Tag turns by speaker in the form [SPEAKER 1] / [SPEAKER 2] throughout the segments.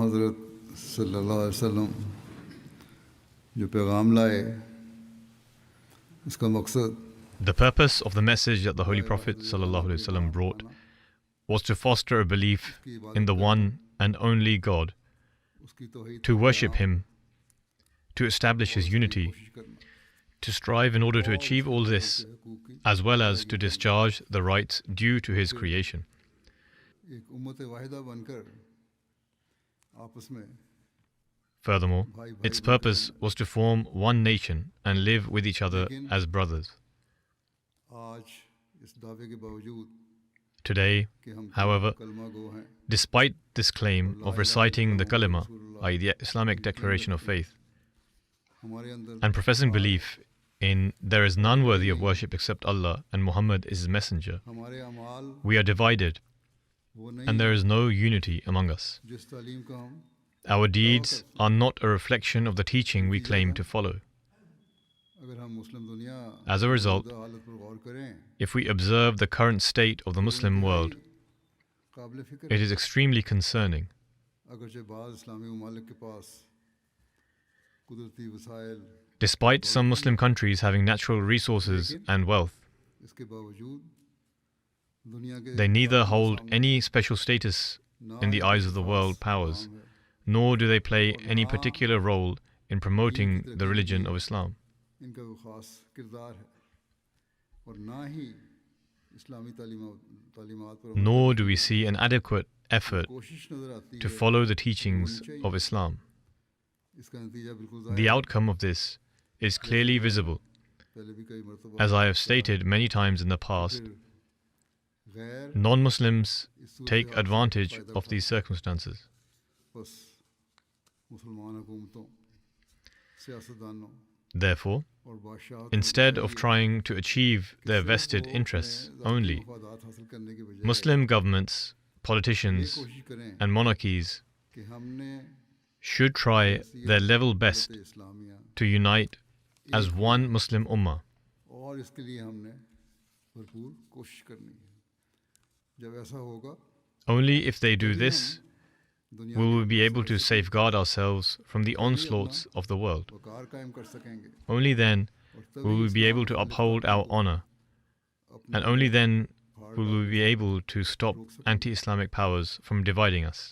[SPEAKER 1] हज़रत सल्लल्लाहु अलैहि वसल्लम जो पैगाम लाए इसका मकसद
[SPEAKER 2] The purpose of the message that the Holy Prophet ﷺ brought was to foster a belief in the one and only God,
[SPEAKER 1] उसकी तौहीद
[SPEAKER 2] to
[SPEAKER 1] पर
[SPEAKER 2] worship
[SPEAKER 1] क़याम
[SPEAKER 2] Him, to establish His
[SPEAKER 1] उसकी
[SPEAKER 2] unity,
[SPEAKER 1] कोशिश करना
[SPEAKER 2] to strive in order to
[SPEAKER 1] और
[SPEAKER 2] achieve
[SPEAKER 1] उसके
[SPEAKER 2] all
[SPEAKER 1] लोगों
[SPEAKER 2] this,
[SPEAKER 1] के हकूक़ की
[SPEAKER 2] as well as to
[SPEAKER 1] अदायगी करना।
[SPEAKER 2] discharge the rights due to His creation.
[SPEAKER 1] एक उम्मत वाहिदा बनकर आपस में
[SPEAKER 2] Furthermore,
[SPEAKER 1] भाई भाई
[SPEAKER 2] its
[SPEAKER 1] बनकर
[SPEAKER 2] purpose
[SPEAKER 1] रहना।
[SPEAKER 2] was to form one nation and live with each other
[SPEAKER 1] लेकिन
[SPEAKER 2] as brothers.
[SPEAKER 1] आज इस दावे के बावजूद
[SPEAKER 2] Today,
[SPEAKER 1] कि हम
[SPEAKER 2] however,
[SPEAKER 1] कलमा गो हैं
[SPEAKER 2] despite this claim
[SPEAKER 1] और ला
[SPEAKER 2] of
[SPEAKER 1] इलाहा
[SPEAKER 2] reciting the
[SPEAKER 1] इल्लल्लाह
[SPEAKER 2] kalima,
[SPEAKER 1] रसूलुल्लाह
[SPEAKER 2] i.e. the Islamic
[SPEAKER 1] की यकीन
[SPEAKER 2] declaration of
[SPEAKER 1] रखते हैं,
[SPEAKER 2] faith,
[SPEAKER 1] हमारे अंदर
[SPEAKER 2] and professing
[SPEAKER 1] इत्तेफाक
[SPEAKER 2] belief in there is none worthy of worship except Allah and Muhammad is His messenger,
[SPEAKER 1] हमारे अमाल
[SPEAKER 2] we are divided
[SPEAKER 1] वो नहीं
[SPEAKER 2] and there
[SPEAKER 1] है
[SPEAKER 2] is no unity among us.
[SPEAKER 1] जिस तालीम का हम
[SPEAKER 2] Our deeds are not a reflection of the teaching we claim to follow.
[SPEAKER 1] अगर हम मुस्लिम दुनिया
[SPEAKER 2] As a result,
[SPEAKER 1] मौजूदा हालत पर गौर करें
[SPEAKER 2] if we observe the current state of the Muslim world,
[SPEAKER 1] काबिल फ़िक्र
[SPEAKER 2] it
[SPEAKER 1] है
[SPEAKER 2] is extremely concerning.
[SPEAKER 1] अगरचे बाज़ इस्लामी ममालिक के पास कुदरती वसाइल
[SPEAKER 2] Despite some Muslim countries having natural resources and wealth,
[SPEAKER 1] इसके बावजूद दुनिया के
[SPEAKER 2] they neither
[SPEAKER 1] ताकतों के
[SPEAKER 2] hold
[SPEAKER 1] सामने
[SPEAKER 2] any special status
[SPEAKER 1] ना
[SPEAKER 2] in the
[SPEAKER 1] इनके
[SPEAKER 2] eyes of the
[SPEAKER 1] pass
[SPEAKER 2] world powers,
[SPEAKER 1] काम है
[SPEAKER 2] nor do they play
[SPEAKER 1] और
[SPEAKER 2] any
[SPEAKER 1] ना
[SPEAKER 2] particular role in
[SPEAKER 1] दीन की
[SPEAKER 2] promoting the
[SPEAKER 1] तरक्की के
[SPEAKER 2] religion
[SPEAKER 1] लिए
[SPEAKER 2] of Islam.
[SPEAKER 1] इनका कोई ख़ास किरदार है और ना ही इस्लामी तालीमात पर अमल
[SPEAKER 2] Nor
[SPEAKER 1] करने
[SPEAKER 2] do
[SPEAKER 1] की
[SPEAKER 2] we see an adequate effort
[SPEAKER 1] कोशिश नज़र आती
[SPEAKER 2] to
[SPEAKER 1] है
[SPEAKER 2] follow the
[SPEAKER 1] जो
[SPEAKER 2] teachings
[SPEAKER 1] होनी चाहिए
[SPEAKER 2] of Islam.
[SPEAKER 1] इसका नतीजा बिल्कुल
[SPEAKER 2] The
[SPEAKER 1] ज़ाहिर है
[SPEAKER 2] outcome of this is
[SPEAKER 1] जैसा
[SPEAKER 2] clearly
[SPEAKER 1] कि
[SPEAKER 2] visible.
[SPEAKER 1] पहले भी कई मरतबा
[SPEAKER 2] As I have
[SPEAKER 1] कहा
[SPEAKER 2] stated many times in the
[SPEAKER 1] कि
[SPEAKER 2] past,
[SPEAKER 1] फिर गैर
[SPEAKER 2] non-Muslims
[SPEAKER 1] इस सूरत
[SPEAKER 2] take
[SPEAKER 1] हाल से
[SPEAKER 2] advantage
[SPEAKER 1] फ़ायदा
[SPEAKER 2] of these
[SPEAKER 1] उठाते
[SPEAKER 2] circumstances.
[SPEAKER 1] बस मुसलमान हुकूमतों सियासतदानों
[SPEAKER 2] Therefore,
[SPEAKER 1] और बादशाहों
[SPEAKER 2] instead of trying to achieve
[SPEAKER 1] कि
[SPEAKER 2] their
[SPEAKER 1] सिर्फ
[SPEAKER 2] vested
[SPEAKER 1] वो
[SPEAKER 2] interests
[SPEAKER 1] अपने ज़ाती
[SPEAKER 2] only,
[SPEAKER 1] मफादात हासिल करने की बजाय
[SPEAKER 2] Muslim governments,
[SPEAKER 1] ये
[SPEAKER 2] politicians,
[SPEAKER 1] कोशिश करें
[SPEAKER 2] and monarchies
[SPEAKER 1] कि हमने
[SPEAKER 2] should try their level best
[SPEAKER 1] दौलत Islamia
[SPEAKER 2] to unite as one Muslim ummah.
[SPEAKER 1] और इसके लिए हमने भरपूर कोशिश करनी है जब ऐसा होगा
[SPEAKER 2] Only if they do this
[SPEAKER 1] दुनिया
[SPEAKER 2] will
[SPEAKER 1] के
[SPEAKER 2] we be
[SPEAKER 1] अंदर
[SPEAKER 2] able to safeguard ourselves from the onslaughts of the world.
[SPEAKER 1] वकार कायम कर सकेंगे
[SPEAKER 2] Only then
[SPEAKER 1] और
[SPEAKER 2] will we
[SPEAKER 1] तभी
[SPEAKER 2] be able
[SPEAKER 1] इस्लाम
[SPEAKER 2] to
[SPEAKER 1] अपनी
[SPEAKER 2] uphold our
[SPEAKER 1] ताकतों
[SPEAKER 2] honor,
[SPEAKER 1] को अपने
[SPEAKER 2] and only then
[SPEAKER 1] फाड़
[SPEAKER 2] will we
[SPEAKER 1] डालने
[SPEAKER 2] be
[SPEAKER 1] से
[SPEAKER 2] able to stop
[SPEAKER 1] रोक सकेंगे
[SPEAKER 2] anti-Islamic powers from dividing us.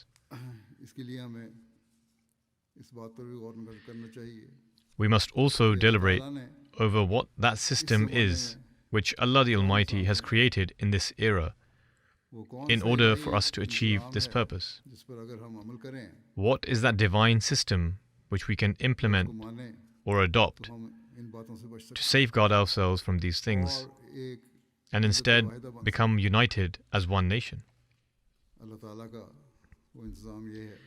[SPEAKER 1] इसके लिए हमें इस बात पर भी गौर करना चाहिए
[SPEAKER 2] We must also
[SPEAKER 1] कि अल्लाह
[SPEAKER 2] deliberate
[SPEAKER 1] ताला ने
[SPEAKER 2] over what that system is which Allah the Almighty has created in this era
[SPEAKER 1] वो कौन
[SPEAKER 2] in
[SPEAKER 1] सा
[SPEAKER 2] order
[SPEAKER 1] Ilahi
[SPEAKER 2] for us to achieve
[SPEAKER 1] Nizam
[SPEAKER 2] this
[SPEAKER 1] है
[SPEAKER 2] purpose.
[SPEAKER 1] जिस पर अगर हम अमल करें
[SPEAKER 2] What is that divine system which we can
[SPEAKER 1] उसको
[SPEAKER 2] implement
[SPEAKER 1] माने
[SPEAKER 2] or
[SPEAKER 1] तो
[SPEAKER 2] adopt
[SPEAKER 1] हम इन बातों से बच
[SPEAKER 2] to
[SPEAKER 1] सकते
[SPEAKER 2] safeguard ourselves from these
[SPEAKER 1] हैं
[SPEAKER 2] things
[SPEAKER 1] और एक
[SPEAKER 2] and
[SPEAKER 1] कुदरत
[SPEAKER 2] instead
[SPEAKER 1] वाहिदा बन
[SPEAKER 2] become united as one nation?
[SPEAKER 1] सकते अल्लाह ताला का वो इंतज़ाम ये है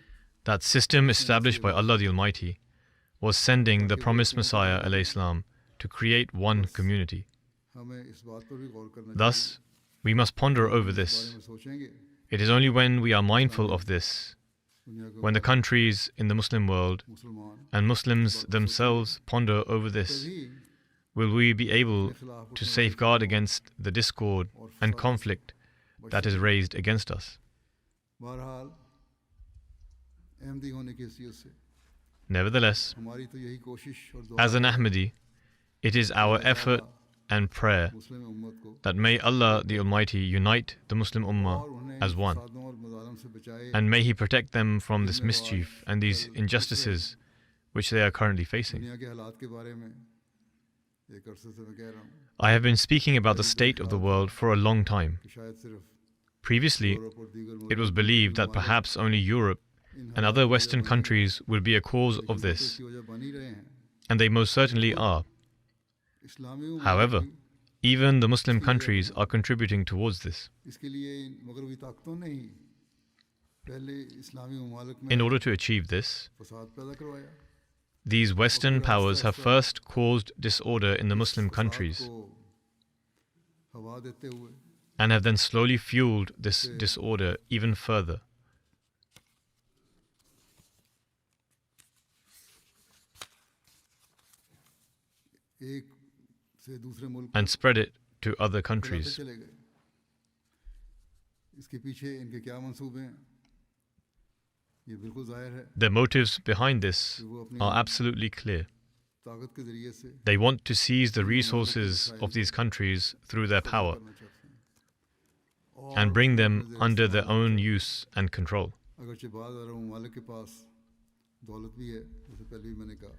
[SPEAKER 2] That system established by Allah the Almighty was sending the promised Messiah alayhi salam to create one community.
[SPEAKER 1] हमें इस बात पर भी गौर करना चाहिए
[SPEAKER 2] Thus, we must ponder over
[SPEAKER 1] इस बारे
[SPEAKER 2] this.
[SPEAKER 1] में सोचेंगे
[SPEAKER 2] It is only when we are mindful of this,
[SPEAKER 1] दुनिया के
[SPEAKER 2] when the countries in the Muslim world
[SPEAKER 1] मुसलमान
[SPEAKER 2] and Muslims themselves ponder over this,
[SPEAKER 1] तभी
[SPEAKER 2] will we be able
[SPEAKER 1] अपने खिलाफ
[SPEAKER 2] to
[SPEAKER 1] उठने वाले
[SPEAKER 2] safeguard
[SPEAKER 1] फितनों
[SPEAKER 2] against the discord
[SPEAKER 1] और
[SPEAKER 2] and
[SPEAKER 1] फसाद से
[SPEAKER 2] conflict
[SPEAKER 1] बच
[SPEAKER 2] that is
[SPEAKER 1] सकेंगे
[SPEAKER 2] raised against us.
[SPEAKER 1] बहरहाल अहमदी होने की हैसियत से
[SPEAKER 2] Nevertheless,
[SPEAKER 1] हमारी तो यही कोशिश और दुआ
[SPEAKER 2] as an
[SPEAKER 1] है
[SPEAKER 2] Ahmadi, it is our effort and prayer
[SPEAKER 1] मुस्लिम उम्मत को
[SPEAKER 2] that may Allah the Almighty unite the Muslim
[SPEAKER 1] और
[SPEAKER 2] Ummah
[SPEAKER 1] उन्हें
[SPEAKER 2] as one,
[SPEAKER 1] फसादों और मजालम से बचाए
[SPEAKER 2] and may He protect them from this
[SPEAKER 1] जिम्मेवार
[SPEAKER 2] mischief and these
[SPEAKER 1] कल
[SPEAKER 2] injustices which they are currently facing.
[SPEAKER 1] दुनिया के हालात के बारे में एक अरसे से मैं कह रहा हूँ
[SPEAKER 2] I have been speaking about the state of the world for a long time.
[SPEAKER 1] कि शायद सिर्फ
[SPEAKER 2] Previously,
[SPEAKER 1] यूरोप और दीगर
[SPEAKER 2] it was
[SPEAKER 1] मुल्कों
[SPEAKER 2] believed that perhaps only Europe
[SPEAKER 1] in
[SPEAKER 2] and
[SPEAKER 1] हालात
[SPEAKER 2] other
[SPEAKER 1] की वजह
[SPEAKER 2] Western
[SPEAKER 1] बनी
[SPEAKER 2] countries would be a cause
[SPEAKER 1] लेकिन
[SPEAKER 2] of
[SPEAKER 1] वो तो
[SPEAKER 2] this,
[SPEAKER 1] इसकी वजह बन ही रहे हैं
[SPEAKER 2] and they most certainly are.
[SPEAKER 1] इस्लामी उम्मत
[SPEAKER 2] However,
[SPEAKER 1] भी
[SPEAKER 2] even the Muslim countries are contributing towards this.
[SPEAKER 1] इसके लिए इन मगरबी ताकतों ने ही पहले इस्लामी ममालिक में
[SPEAKER 2] In order to achieve this,
[SPEAKER 1] फसाद पैदा करवाया
[SPEAKER 2] these Western powers have first caused disorder in the Muslim
[SPEAKER 1] फसाद
[SPEAKER 2] countries
[SPEAKER 1] को हवा देते हुए
[SPEAKER 2] and have then slowly fueled this disorder even further.
[SPEAKER 1] एक से दूसरे मुल्क
[SPEAKER 2] And spread it to other
[SPEAKER 1] फैलाते
[SPEAKER 2] countries.
[SPEAKER 1] चले गए इसके पीछे इनके क्या मंसूबे हैं ये बिल्कुल जाहिर है
[SPEAKER 2] Their motives behind this
[SPEAKER 1] कि वो अपनी
[SPEAKER 2] are absolutely clear.
[SPEAKER 1] ताकत के जरिए से
[SPEAKER 2] They want to seize the resources of these countries through their power
[SPEAKER 1] करना चाहते हैं
[SPEAKER 2] and bring them
[SPEAKER 1] अपने
[SPEAKER 2] under
[SPEAKER 1] ज़रिए
[SPEAKER 2] their
[SPEAKER 1] इस्तेमाल
[SPEAKER 2] own use and control.
[SPEAKER 1] अगरचे बाद अरब ममालिक के पास दौलत भी है जैसे पहले भी मैंने कहा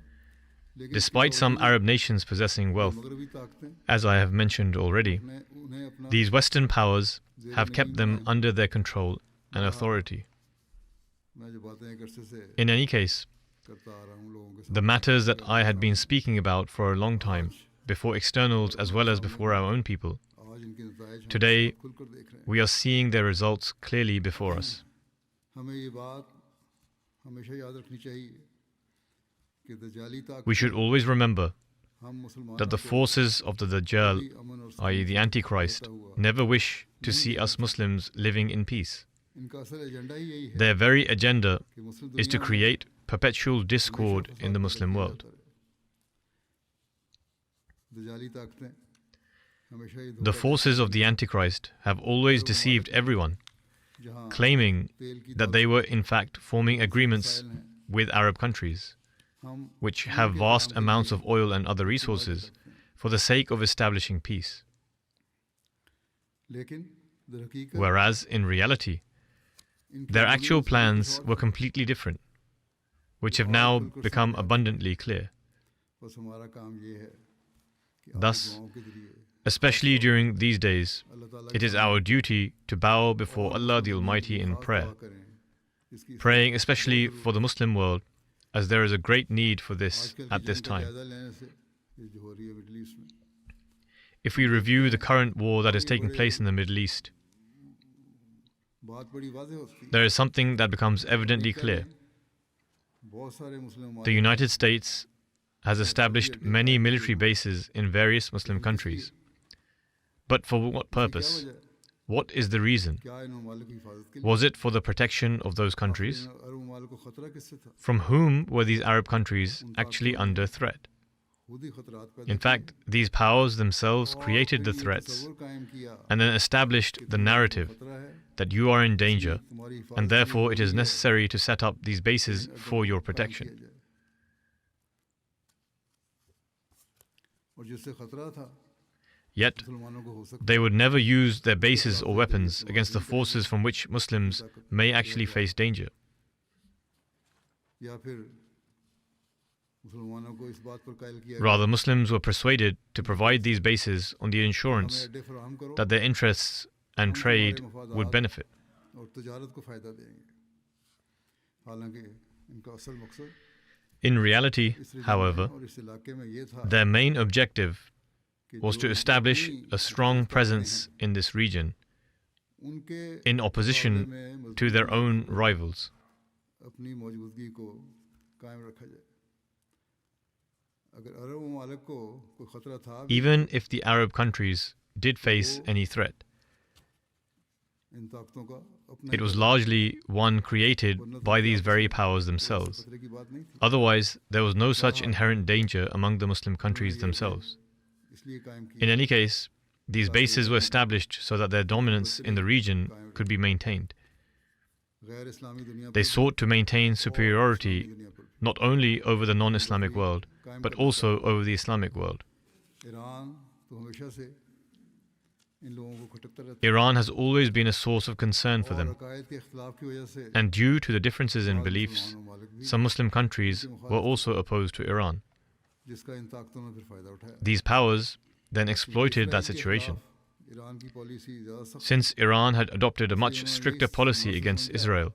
[SPEAKER 1] लेकिन
[SPEAKER 2] Despite some Arab nations possessing wealth,
[SPEAKER 1] मगरबी ताकतें
[SPEAKER 2] as I have mentioned already,
[SPEAKER 1] उन्हें अपना
[SPEAKER 2] these Western powers have kept them under their control and authority.
[SPEAKER 1] मैं जो बातें एक अरसे से
[SPEAKER 2] In any case,
[SPEAKER 1] करता आ रहा हूँ लोगों के
[SPEAKER 2] the matters that I had been speaking about for a long time, before externals as well as before our own people,
[SPEAKER 1] आज इनके नताइज हम
[SPEAKER 2] today
[SPEAKER 1] खुलकर देख रहे हैं
[SPEAKER 2] we are seeing their results clearly before us.
[SPEAKER 1] हमें ये बात हमेशा याद रखनी चाहिए कि दजाली ताकत
[SPEAKER 2] We should always remember
[SPEAKER 1] हम मुसलमानों
[SPEAKER 2] that the
[SPEAKER 1] को
[SPEAKER 2] forces of the Dajjal,
[SPEAKER 1] कभी अमन और
[SPEAKER 2] i.e.
[SPEAKER 1] सुकून
[SPEAKER 2] the
[SPEAKER 1] से
[SPEAKER 2] Antichrist,
[SPEAKER 1] देता हुआ
[SPEAKER 2] never wish to see us Muslims living in peace.
[SPEAKER 1] इनका असल एजेंडा ही यही है
[SPEAKER 2] Their very agenda
[SPEAKER 1] कि मुस्लिम
[SPEAKER 2] is to
[SPEAKER 1] दुनिया में
[SPEAKER 2] create perpetual discord
[SPEAKER 1] हमेशा
[SPEAKER 2] in the
[SPEAKER 1] फसाद
[SPEAKER 2] Muslim
[SPEAKER 1] पैदा
[SPEAKER 2] world.
[SPEAKER 1] किया जाता रहे। दजाली ताकतें हमेशा ही
[SPEAKER 2] The
[SPEAKER 1] धोखा
[SPEAKER 2] forces of the Antichrist have always deceived everyone,
[SPEAKER 1] देती हैं। जहाँ
[SPEAKER 2] claiming
[SPEAKER 1] तेल की
[SPEAKER 2] that they were in fact forming agreements
[SPEAKER 1] वसाइल हैं,
[SPEAKER 2] with Arab countries,
[SPEAKER 1] हम
[SPEAKER 2] which
[SPEAKER 1] उन्हीं
[SPEAKER 2] have
[SPEAKER 1] के
[SPEAKER 2] vast
[SPEAKER 1] काम के
[SPEAKER 2] amounts
[SPEAKER 1] लिए
[SPEAKER 2] of oil and other
[SPEAKER 1] वादे
[SPEAKER 2] resources
[SPEAKER 1] करते हैं।
[SPEAKER 2] for the sake of establishing peace.
[SPEAKER 1] लेकिन दरहकीकत
[SPEAKER 2] Whereas in reality,
[SPEAKER 1] इनके
[SPEAKER 2] their
[SPEAKER 1] अमली
[SPEAKER 2] actual
[SPEAKER 1] मकसद
[SPEAKER 2] plans
[SPEAKER 1] कुछ और
[SPEAKER 2] were
[SPEAKER 1] था।
[SPEAKER 2] completely different, which have now become abundantly clear.
[SPEAKER 1] बस हमारा काम ये है कि
[SPEAKER 2] Thus,
[SPEAKER 1] आपकी दुआओं के जरिए
[SPEAKER 2] Especially during these days,
[SPEAKER 1] अल्लाह ताला
[SPEAKER 2] it
[SPEAKER 1] के
[SPEAKER 2] is our duty to bow before Allah the Almighty in
[SPEAKER 1] खास
[SPEAKER 2] prayer,
[SPEAKER 1] दुआ करें, जिसकी
[SPEAKER 2] praying especially for the Muslim world, as there is a great need for this
[SPEAKER 1] आजकल
[SPEAKER 2] at
[SPEAKER 1] की
[SPEAKER 2] this
[SPEAKER 1] जंग का
[SPEAKER 2] time.
[SPEAKER 1] जायजा लेने से ये जो हो रही है मिडिल ईस्ट में
[SPEAKER 2] If we review the current war that is taking place in the Middle East,
[SPEAKER 1] बात बड़ी वाज़ेह होती है।
[SPEAKER 2] there is something that becomes evidently clear.
[SPEAKER 1] बहुत सारे मुस्लिम
[SPEAKER 2] The United States has established many military bases in various Muslim countries. But for what purpose? What is the reason?
[SPEAKER 1] क्या इन ममालिक की हिफाजत के लिए
[SPEAKER 2] Was it for the protection of those countries?
[SPEAKER 1] अरब ममालिक को खतरा किससे था?
[SPEAKER 2] From whom were these Arab countries actually under threat?
[SPEAKER 1] खुद ही खतरात पैदा
[SPEAKER 2] In fact, these powers themselves created the threats
[SPEAKER 1] तस्वुर कायम किया
[SPEAKER 2] and then established the narrative
[SPEAKER 1] खतरा है
[SPEAKER 2] that you are in danger,
[SPEAKER 1] तुम्हारी हिफाजत
[SPEAKER 2] and
[SPEAKER 1] के लिए
[SPEAKER 2] therefore it is
[SPEAKER 1] जरूरी है
[SPEAKER 2] necessary to set up these bases
[SPEAKER 1] अगर
[SPEAKER 2] for your
[SPEAKER 1] कायम
[SPEAKER 2] protection.
[SPEAKER 1] किया जाए। और जिससे खतरा था
[SPEAKER 2] Yet,
[SPEAKER 1] मुसलमानों को हो सकता
[SPEAKER 2] they would never use their bases or weapons against the forces from which Muslims may actually face danger.
[SPEAKER 1] या फिर मुसलमानों को इस बात पर कायल किया
[SPEAKER 2] Rather, Muslims were persuaded to provide these bases on the
[SPEAKER 1] हमें
[SPEAKER 2] assurance
[SPEAKER 1] अड्डे फराहम करो
[SPEAKER 2] that their interests and trade would benefit.
[SPEAKER 1] और तजारत को फ़ायदा देंगे हालांकि इनका असल मकसद
[SPEAKER 2] In reality,
[SPEAKER 1] इस रीजन में
[SPEAKER 2] however,
[SPEAKER 1] और इस इलाके में ये था
[SPEAKER 2] their main objective
[SPEAKER 1] कि
[SPEAKER 2] was
[SPEAKER 1] जो
[SPEAKER 2] to establish
[SPEAKER 1] अपनी
[SPEAKER 2] a strong
[SPEAKER 1] ताकतें
[SPEAKER 2] presence
[SPEAKER 1] हैं,
[SPEAKER 2] in this region
[SPEAKER 1] उनके
[SPEAKER 2] in opposition
[SPEAKER 1] मुकाबले में
[SPEAKER 2] to their
[SPEAKER 1] मजबूती
[SPEAKER 2] own
[SPEAKER 1] को,
[SPEAKER 2] rivals.
[SPEAKER 1] अपनी मौजूदगी को कायम रखा जाए अगर अरब ममालिक को कोई खतरा था भी,
[SPEAKER 2] Even if the Arab countries did face any threat,
[SPEAKER 1] इन ताकतों का अपना
[SPEAKER 2] it
[SPEAKER 1] ही
[SPEAKER 2] was
[SPEAKER 1] खतरा
[SPEAKER 2] largely one created
[SPEAKER 1] वरना तो
[SPEAKER 2] by
[SPEAKER 1] क्या
[SPEAKER 2] these very
[SPEAKER 1] किसी
[SPEAKER 2] powers
[SPEAKER 1] को
[SPEAKER 2] themselves.
[SPEAKER 1] खतरे की बात नहीं थी
[SPEAKER 2] Otherwise, there was no such inherent danger among the Muslim countries themselves.
[SPEAKER 1] इसलिए कायम
[SPEAKER 2] In
[SPEAKER 1] किया
[SPEAKER 2] any case, these bases were established so that their dominance in the region could be maintained.
[SPEAKER 1] गैर इस्लामी दुनिया
[SPEAKER 2] They
[SPEAKER 1] पर
[SPEAKER 2] sought to maintain
[SPEAKER 1] Islami
[SPEAKER 2] superiority
[SPEAKER 1] दुनिया पर
[SPEAKER 2] not only over the non-Islamic world, but also over the Islamic world.
[SPEAKER 1] Iran तो हमेशा से इन लोगों को खटकता रहता है
[SPEAKER 2] Iran has always been a source of concern for
[SPEAKER 1] और
[SPEAKER 2] them,
[SPEAKER 1] अकायद के इख्तिलाफ की वजह से
[SPEAKER 2] and due to the differences in
[SPEAKER 1] बाद
[SPEAKER 2] beliefs,
[SPEAKER 1] मुसलमान ममालिक भी
[SPEAKER 2] some Muslim countries were also opposed to Iran.
[SPEAKER 1] जिसका इन ताकतों ने फिर फायदा उठाया
[SPEAKER 2] These powers then exploited that
[SPEAKER 1] Israel के
[SPEAKER 2] situation.
[SPEAKER 1] खिलाफ ईरान की पॉलिसी ज़्यादा सख्त
[SPEAKER 2] Since Iran had adopted a much stricter policy against Israel,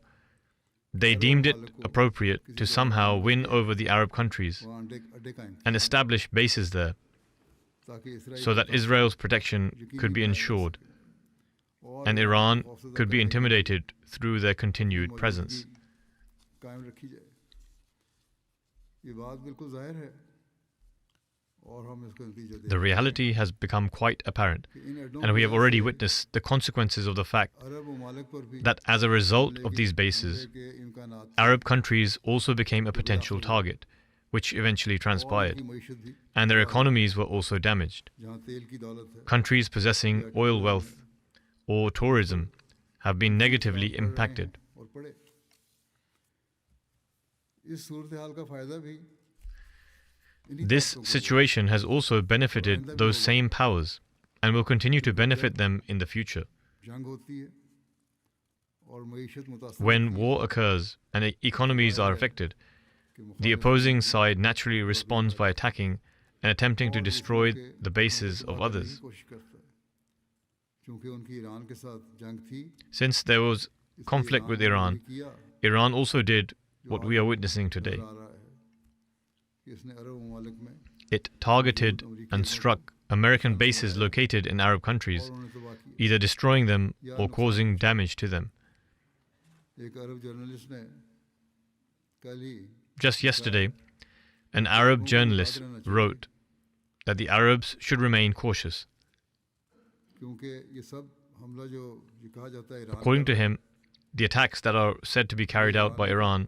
[SPEAKER 2] they deemed it appropriate to somehow win over the Arab countries
[SPEAKER 1] वहाँ अड्डे कायम
[SPEAKER 2] and establish bases there
[SPEAKER 1] ताकि Israel
[SPEAKER 2] so that Israel's protection could be ensured
[SPEAKER 1] और
[SPEAKER 2] and Iran could be intimidated through their continued presence.
[SPEAKER 1] कायम रखी जाए ये बात बिल्कुल जाहिर है और हम इसका नतीजा
[SPEAKER 2] The
[SPEAKER 1] देखें
[SPEAKER 2] reality has become quite apparent,
[SPEAKER 1] कि इन अड्डों
[SPEAKER 2] and we
[SPEAKER 1] की
[SPEAKER 2] have
[SPEAKER 1] वजह
[SPEAKER 2] already
[SPEAKER 1] से
[SPEAKER 2] witnessed the consequences of the fact
[SPEAKER 1] अरब ममालिक पर भी
[SPEAKER 2] that as a result of these bases,
[SPEAKER 1] हमले के इम्कानात
[SPEAKER 2] Arab countries also became a potential target, which eventually
[SPEAKER 1] और
[SPEAKER 2] transpired,
[SPEAKER 1] उनकी मईशत भी
[SPEAKER 2] and their economies were also damaged.
[SPEAKER 1] जहाँ तेल की दौलत है
[SPEAKER 2] Countries possessing oil wealth or tourism have been negatively impacted.
[SPEAKER 1] और पड़े इस सूरत हाल का फ़ायदा भी इन्हीं
[SPEAKER 2] This
[SPEAKER 1] ताकतों को
[SPEAKER 2] situation has also benefited those same powers and will continue to benefit them in the future.
[SPEAKER 1] जंग होती है और मईशत मुतासर
[SPEAKER 2] When
[SPEAKER 1] होती है
[SPEAKER 2] war occurs and economies are affected,
[SPEAKER 1] कि
[SPEAKER 2] the
[SPEAKER 1] मुखालिफ
[SPEAKER 2] opposing side naturally responds by attacking and attempting to
[SPEAKER 1] और
[SPEAKER 2] destroy
[SPEAKER 1] दुश्मनों के
[SPEAKER 2] the bases
[SPEAKER 1] मुल्क
[SPEAKER 2] of
[SPEAKER 1] तबाह करने की
[SPEAKER 2] others.
[SPEAKER 1] कोशिश करता है क्योंकि उनकी ईरान के साथ जंग थी
[SPEAKER 2] Since there was
[SPEAKER 1] इसलिए
[SPEAKER 2] conflict with
[SPEAKER 1] ने वही
[SPEAKER 2] Iran,
[SPEAKER 1] किया
[SPEAKER 2] Iran also did
[SPEAKER 1] जो
[SPEAKER 2] what
[SPEAKER 1] आज
[SPEAKER 2] we are witnessing
[SPEAKER 1] नजर
[SPEAKER 2] today.
[SPEAKER 1] आ रहा है कि इसने अरब ममालिक में
[SPEAKER 2] It targeted and struck American bases located in Arab
[SPEAKER 1] और
[SPEAKER 2] countries,
[SPEAKER 1] उन्हें तबाह किया
[SPEAKER 2] either destroying them or causing damage to them.
[SPEAKER 1] एक अरब जर्नलिस्ट ने कल ही
[SPEAKER 2] Just yesterday, an Arab journalist wrote that the Arabs should remain cautious.
[SPEAKER 1] क्योंकि ये सब हमला जो ये कहा जाता है ईरान
[SPEAKER 2] According
[SPEAKER 1] कर
[SPEAKER 2] to
[SPEAKER 1] रहा है,
[SPEAKER 2] him, the attacks that are said to be carried out by Iran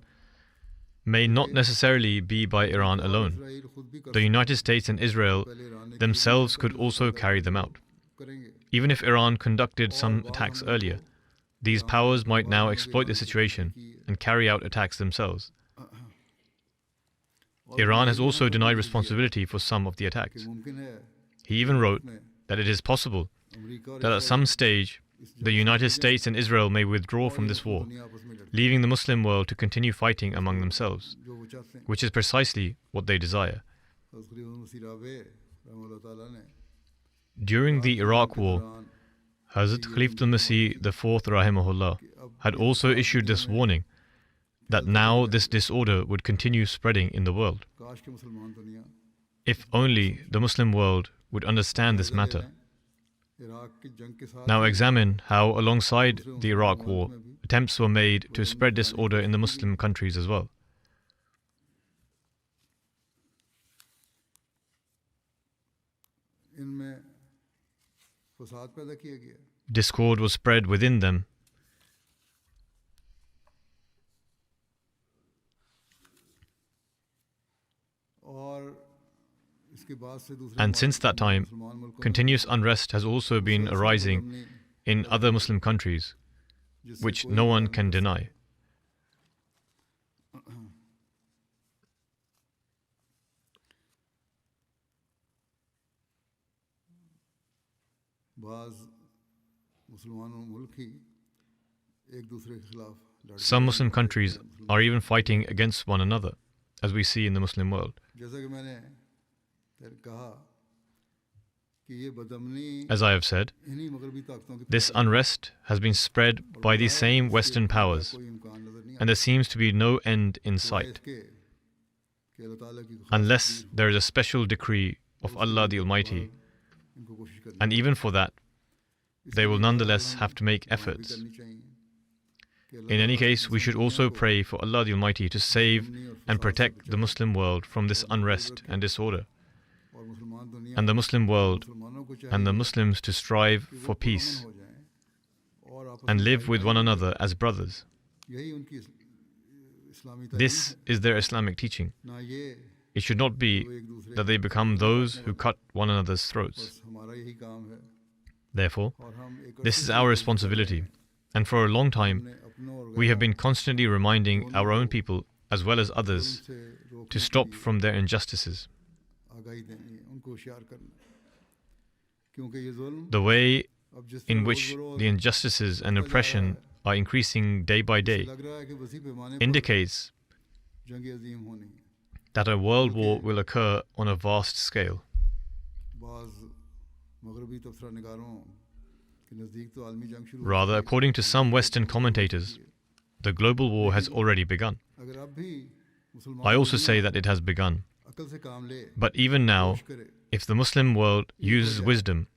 [SPEAKER 2] may not necessarily be by Iran alone.
[SPEAKER 1] Israel खुद भी कर
[SPEAKER 2] The United States and Israel
[SPEAKER 1] पहले ईरान ने
[SPEAKER 2] themselves could also carry them out.
[SPEAKER 1] करेंगे
[SPEAKER 2] Even if Iran conducted some attacks earlier, these powers might now exploit the situation and carry out attacks themselves.
[SPEAKER 1] और
[SPEAKER 2] Iran has
[SPEAKER 1] ये
[SPEAKER 2] also
[SPEAKER 1] यहाँ पर
[SPEAKER 2] denied
[SPEAKER 1] भी
[SPEAKER 2] responsibility for some of the
[SPEAKER 1] कि
[SPEAKER 2] attacks.
[SPEAKER 1] मुमकिन है
[SPEAKER 2] He even wrote
[SPEAKER 1] में
[SPEAKER 2] that it is possible
[SPEAKER 1] America और
[SPEAKER 2] that at some stage the United States and Israel may withdraw from this war,
[SPEAKER 1] दुनिया आपस में लड़ती
[SPEAKER 2] leaving the Muslim world to continue fighting among themselves,
[SPEAKER 1] जो वो चाहते हैं
[SPEAKER 2] which is precisely what they desire.
[SPEAKER 1] हज़रत खलीफा मसीह राबे रहमतुल्लाह ताला ने
[SPEAKER 2] During the Iraq
[SPEAKER 1] के
[SPEAKER 2] War,
[SPEAKER 1] दौरान
[SPEAKER 2] Hazrat Khalifat al-Masih IV rahimahullah had also issued this warning that now this disorder would continue spreading in the world.
[SPEAKER 1] काश के मुसलमान दुनिया
[SPEAKER 2] If only the Muslim world would understand this matter.
[SPEAKER 1] Iraq की जंग के साथ
[SPEAKER 2] Now examine how alongside the Iraq War, attempts were made to spread disorder in the Muslim countries as well.
[SPEAKER 1] इनमें फसाद पैदा किया गया
[SPEAKER 2] Discord was spread within them,
[SPEAKER 1] और इसके बाद से दूसरे
[SPEAKER 2] and since that time,
[SPEAKER 1] मुसलमान मुल्कों में
[SPEAKER 2] continuous unrest has also been arising
[SPEAKER 1] हमने
[SPEAKER 2] in other Muslim countries,
[SPEAKER 1] जिससे
[SPEAKER 2] which
[SPEAKER 1] कोई
[SPEAKER 2] no one
[SPEAKER 1] बयान
[SPEAKER 2] can deny.
[SPEAKER 1] बाज मुसलमान मुल्क ही एक दूसरे के खिलाफ लड़
[SPEAKER 2] Some Muslim countries are even fighting against one another, as we see in the Muslim world.
[SPEAKER 1] जैसा कि मैंने कहा कि ये बदअमनी
[SPEAKER 2] As I have said,
[SPEAKER 1] इन्हीं मगरबी ताकतों की
[SPEAKER 2] this unrest has been spread by these same Western powers,
[SPEAKER 1] कोई इम्कान नजर नहीं
[SPEAKER 2] and there seems to be no end in
[SPEAKER 1] आता
[SPEAKER 2] sight,
[SPEAKER 1] इसके कि अल्लाह ताला की खास
[SPEAKER 2] unless
[SPEAKER 1] तकदीर
[SPEAKER 2] there is a special decree of Allah the Almighty,
[SPEAKER 1] इनको कोशिश करनी
[SPEAKER 2] and even for that, they will
[SPEAKER 1] इसलिए
[SPEAKER 2] nonetheless
[SPEAKER 1] हम
[SPEAKER 2] have to make
[SPEAKER 1] दुआएं भी
[SPEAKER 2] efforts.
[SPEAKER 1] करनी चाहिए कि अल्लाह
[SPEAKER 2] In any
[SPEAKER 1] ताला
[SPEAKER 2] case, we should also pray for Allah the Almighty to save and protect the Muslim world from this unrest and disorder,
[SPEAKER 1] और मुसलमान दुनिया
[SPEAKER 2] and the Muslim world
[SPEAKER 1] मुसलमानों को
[SPEAKER 2] and the
[SPEAKER 1] चाहिए
[SPEAKER 2] Muslims to strive
[SPEAKER 1] कि वो
[SPEAKER 2] for
[SPEAKER 1] पुरअमन
[SPEAKER 2] peace
[SPEAKER 1] हो जाएं और आपस
[SPEAKER 2] and
[SPEAKER 1] में
[SPEAKER 2] live with one
[SPEAKER 1] भाईचारे
[SPEAKER 2] another as brothers.
[SPEAKER 1] यही उनकी इस्लामी तालीम
[SPEAKER 2] This
[SPEAKER 1] है
[SPEAKER 2] is their Islamic teaching.
[SPEAKER 1] ना ये
[SPEAKER 2] It should not be
[SPEAKER 1] वो एक दूसरे
[SPEAKER 2] that they become those who cut one another's throats.
[SPEAKER 1] बस हमारा यही काम है
[SPEAKER 2] Therefore,
[SPEAKER 1] और हम एक
[SPEAKER 2] this is our responsibility, and for a long time,
[SPEAKER 1] अपने अपनों और
[SPEAKER 2] we have been
[SPEAKER 1] गैरों
[SPEAKER 2] constantly reminding our own people as well as others
[SPEAKER 1] से रोकने
[SPEAKER 2] to
[SPEAKER 1] के
[SPEAKER 2] stop
[SPEAKER 1] लिए
[SPEAKER 2] from their injustices.
[SPEAKER 1] आगाही देनी है उनको होशियार करना है। क्योंकि ये जुल्म
[SPEAKER 2] The way
[SPEAKER 1] अब जिस
[SPEAKER 2] in
[SPEAKER 1] तरह
[SPEAKER 2] which
[SPEAKER 1] रोज़-बरोज़
[SPEAKER 2] the injustices and oppression are increasing day by day
[SPEAKER 1] लग रहा है कि वसी पैमाने पर
[SPEAKER 2] indicates
[SPEAKER 1] जंग अजीम होनी है।
[SPEAKER 2] that a world war will occur on a vast scale.
[SPEAKER 1] बाज़ मगरबी तबसरा निगारों के नज़दीक तो आलमी जंग शुरू हो
[SPEAKER 2] Rather,
[SPEAKER 1] चुकी है।
[SPEAKER 2] according to some Western commentators, the global war has already begun.
[SPEAKER 1] अगर अब भी मुसलमान
[SPEAKER 2] I also
[SPEAKER 1] दुनिया
[SPEAKER 2] say that it has begun.
[SPEAKER 1] अकल से काम ले
[SPEAKER 2] But even now,
[SPEAKER 1] कोशिश करे
[SPEAKER 2] if the Muslim world uses wisdom,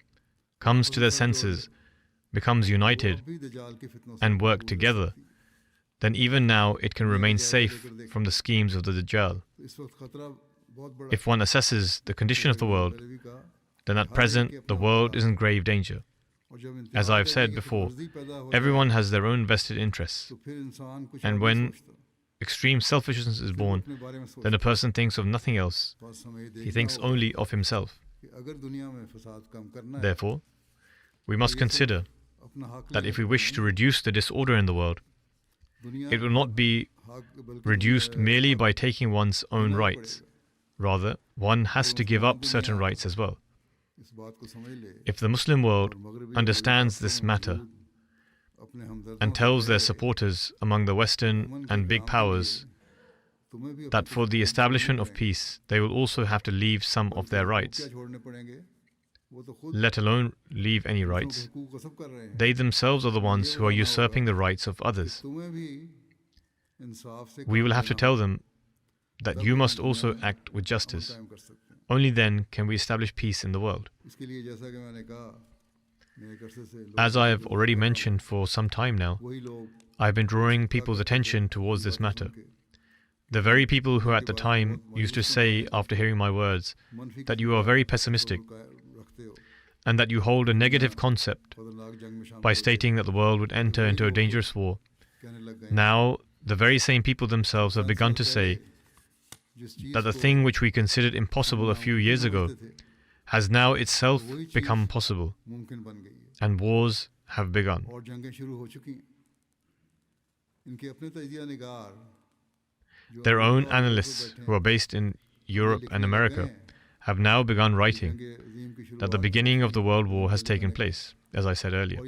[SPEAKER 2] comes to their senses, becomes united,
[SPEAKER 1] भी दजाल के फितनों से
[SPEAKER 2] and work
[SPEAKER 1] दूर रह
[SPEAKER 2] together,
[SPEAKER 1] सकती है।
[SPEAKER 2] then even now it can remain safe from the schemes of the Dajjal.
[SPEAKER 1] तो इस वक्त खतरा बहुत बड़ा
[SPEAKER 2] If one assesses the condition of the world,
[SPEAKER 1] पहले भी कहा
[SPEAKER 2] then at present the world is in grave danger.
[SPEAKER 1] और जब
[SPEAKER 2] As
[SPEAKER 1] इंतहा
[SPEAKER 2] I have said
[SPEAKER 1] करने की
[SPEAKER 2] before,
[SPEAKER 1] फितरवर्जी पैदा हो
[SPEAKER 2] everyone
[SPEAKER 1] जाए,
[SPEAKER 2] has their own vested interests.
[SPEAKER 1] तो फिर इंसान कुछ
[SPEAKER 2] And
[SPEAKER 1] और नहीं
[SPEAKER 2] when
[SPEAKER 1] सोचता।
[SPEAKER 2] extreme selfishness is
[SPEAKER 1] फिर वो
[SPEAKER 2] born,
[SPEAKER 1] अपने बारे में सोचता
[SPEAKER 2] then a person thinks of nothing else.
[SPEAKER 1] है। बस हमें ये
[SPEAKER 2] He
[SPEAKER 1] देखना
[SPEAKER 2] thinks
[SPEAKER 1] होगा
[SPEAKER 2] only of himself.
[SPEAKER 1] कि अगर दुनिया में फसाद कम करना है
[SPEAKER 2] Therefore, we must consider
[SPEAKER 1] अपना हक
[SPEAKER 2] that
[SPEAKER 1] लेने
[SPEAKER 2] if we
[SPEAKER 1] से
[SPEAKER 2] wish to reduce the disorder in the world,
[SPEAKER 1] दुनिया
[SPEAKER 2] it will not be reduced merely by taking one's own rights. Rather, one has to give up certain rights as well. If the Muslim world understands this matter and tells their supporters among the Western and big powers that for the establishment of peace, they will also have to leave some of their rights, let alone leave any rights, they themselves are the ones who are usurping the rights of others. We will have to tell them that you must also act with justice. Only then can we establish peace in the world. As I have already mentioned for some time now, I have been drawing people's attention towards this matter. The very people who at the time used to say, after hearing my words, that you are very pessimistic and that you hold a negative concept by stating that the world would enter into a dangerous war, now the very same people themselves have begun to say that the thing which we considered impossible a few years ago has now itself become possible, and wars have begun. Their own analysts, who are based in Europe and America, have now begun writing that the beginning of the World War has taken place, as I said earlier,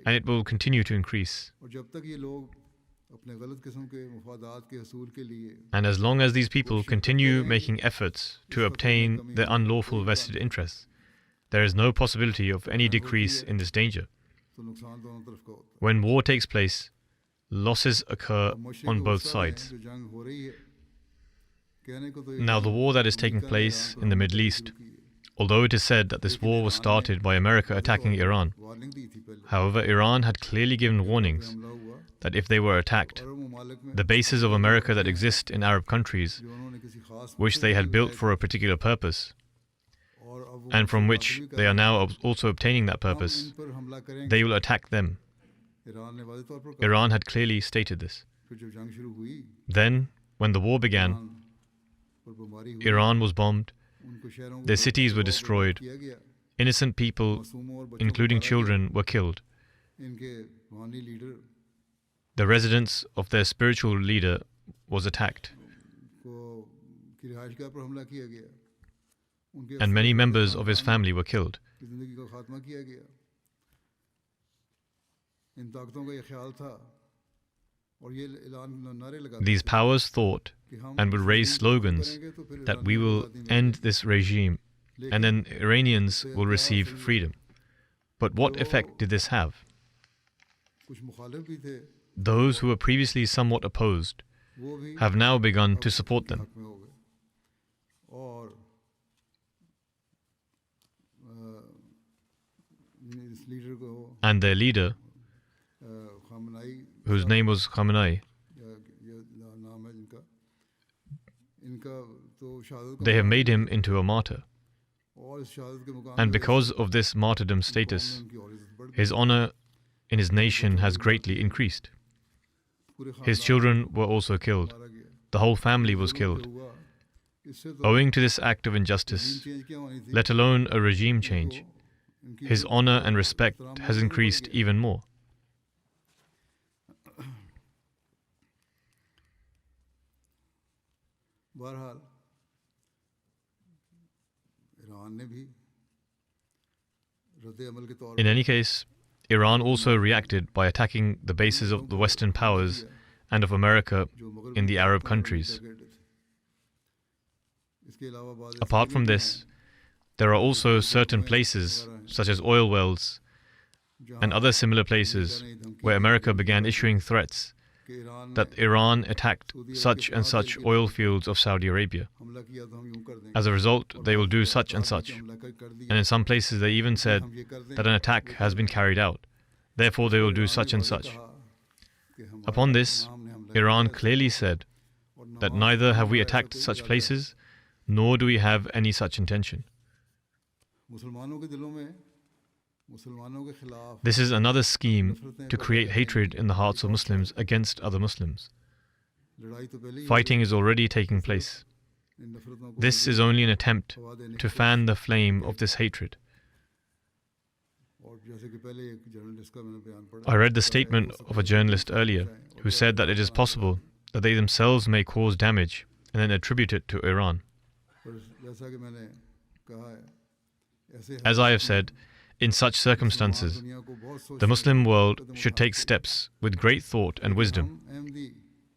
[SPEAKER 2] and it will continue to increase. And as long as these people continue making efforts to obtain their unlawful vested interests, there is no possibility of any decrease in this danger. When war takes place, losses occur on both sides. Now, the war that is taking place in the Middle East, although it is said that this war was started by America attacking Iran, however, Iran had clearly given warnings that if they were attacked, the bases of America that exist in Arab countries, which they had built for a particular purpose, and from which they are now also obtaining that purpose, they will attack them. Iran had clearly stated this. Then, when the war began, Iran was bombed, their cities were destroyed, innocent people, including children, were killed. The residence of their spiritual leader was attacked, and many members of his family were killed. These powers thought and would raise slogans that we will end this regime and then Iranians will receive freedom. But what effect did this have? Those who were previously somewhat opposed have now begun to support them. And their leader, whose name was Khamenei, they have made him into a martyr. And because of this martyrdom status, his honor in his nation has greatly increased. His children were also killed. The whole family was killed. Owing to this act of injustice, let alone a regime change, his honor and respect has increased even more. In any case, Iran also reacted by attacking the bases of the Western powers and of America in the Arab countries. Apart from this, there are also certain places, such as oil wells and other similar places, where America began issuing threats that Iran attacked such and such oil fields of Saudi Arabia. As a result, they will do such and such. And in some places they even said that an attack has been carried out. Therefore they will do such and such. Upon this, Iran clearly said that neither have we attacked such places, nor do we have any such intention. This is another scheme to create hatred in the hearts of Muslims against other Muslims. Fighting is already taking place. This is only an attempt to fan the flame of this hatred. I read the statement of a journalist earlier who said that it is possible that they themselves may cause damage and then attribute it to Iran. As I have said, in such circumstances, the Muslim world should take steps with great thought and wisdom.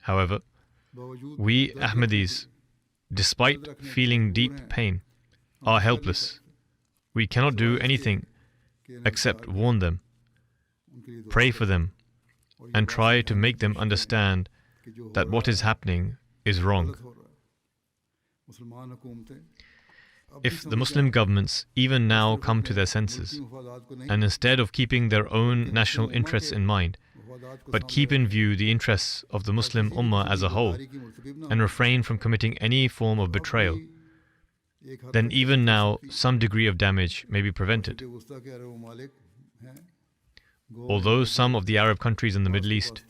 [SPEAKER 2] However, we Ahmadis, despite feeling deep pain, are helpless. We cannot do anything except warn them, pray for them, and try to make them understand that what is happening is wrong. If the Muslim governments even now come to their senses, and instead of keeping their own national interests in mind, but keep in view the interests of the Muslim Ummah as a whole, and refrain from committing any form of betrayal, then even now some degree of damage may be prevented. Although some of the Arab countries in the Middle East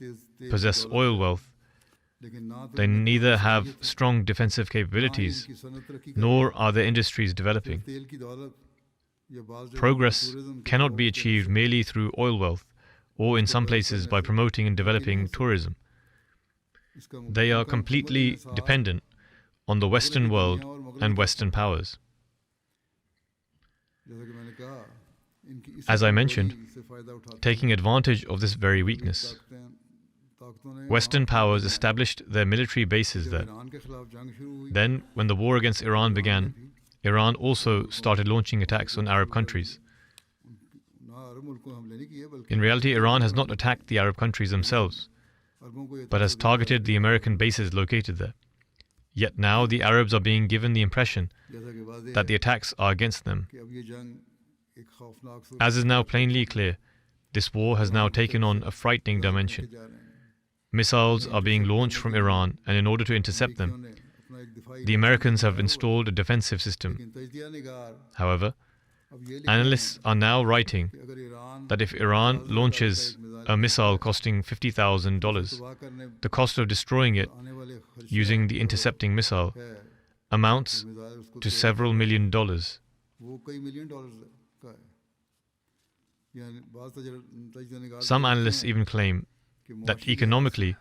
[SPEAKER 2] possess oil wealth, they neither have strong defensive capabilities, nor are their industries developing. Progress cannot be achieved merely through oil wealth, or in some places by promoting and developing tourism. They are completely dependent on the Western world and Western powers. As I mentioned, taking advantage of this very weakness, Western powers established their military bases there. Then, when the war against Iran began, Iran also started launching attacks on Arab countries. In reality, Iran has not attacked the Arab countries themselves, but has targeted the American bases located there. Yet now the Arabs are being given the impression that the attacks are against them. As is now plainly clear, this war has now taken on a frightening dimension. Missiles are being launched from Iran, and in order to intercept them, the Americans have installed a defensive system. However, analysts are now writing that if Iran launches a missile costing $50,000, the cost of destroying it using the intercepting missile amounts to several $million. Some analysts even claim that economically,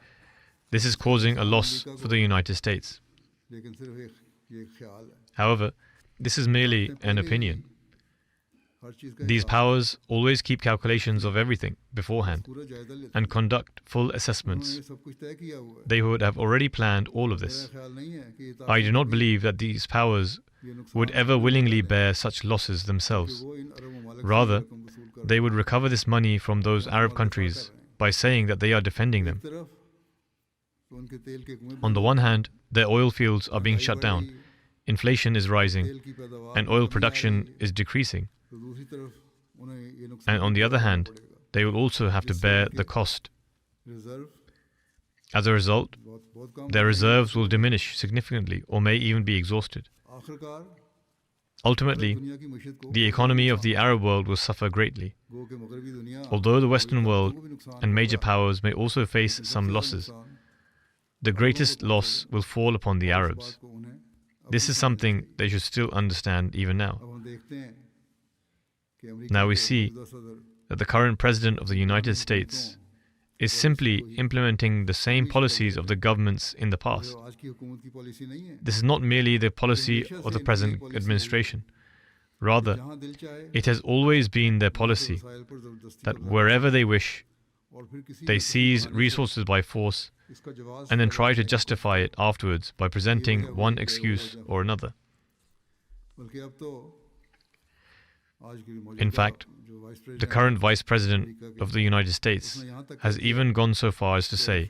[SPEAKER 2] this is causing a loss for the United States. However, this is merely an opinion. These powers always keep calculations of everything beforehand and conduct full assessments. They would have already planned all of this. I do not believe that these powers would ever willingly bear such losses themselves. Rather, they would recover this money from those Arab countries by saying that they are defending them. On the one hand, their oil fields are being shut down, inflation is rising, and oil production is decreasing. And on the other hand, they will also have to bear the cost. As a result, their reserves will diminish significantly or may even be exhausted. Ultimately, the economy of the Arab world will suffer greatly. Although the Western world and major powers may also face some losses, the greatest loss will fall upon the Arabs. This is something they should still understand even now. Now we see that the current President of the United States is simply implementing the same policies of the governments in the past. This is not merely the policy of the present administration. Rather, it has always been their policy that wherever they wish, they seize resources by force and then try to justify it afterwards by presenting one excuse or another. In fact, the current Vice President of the United States has even gone so far as to say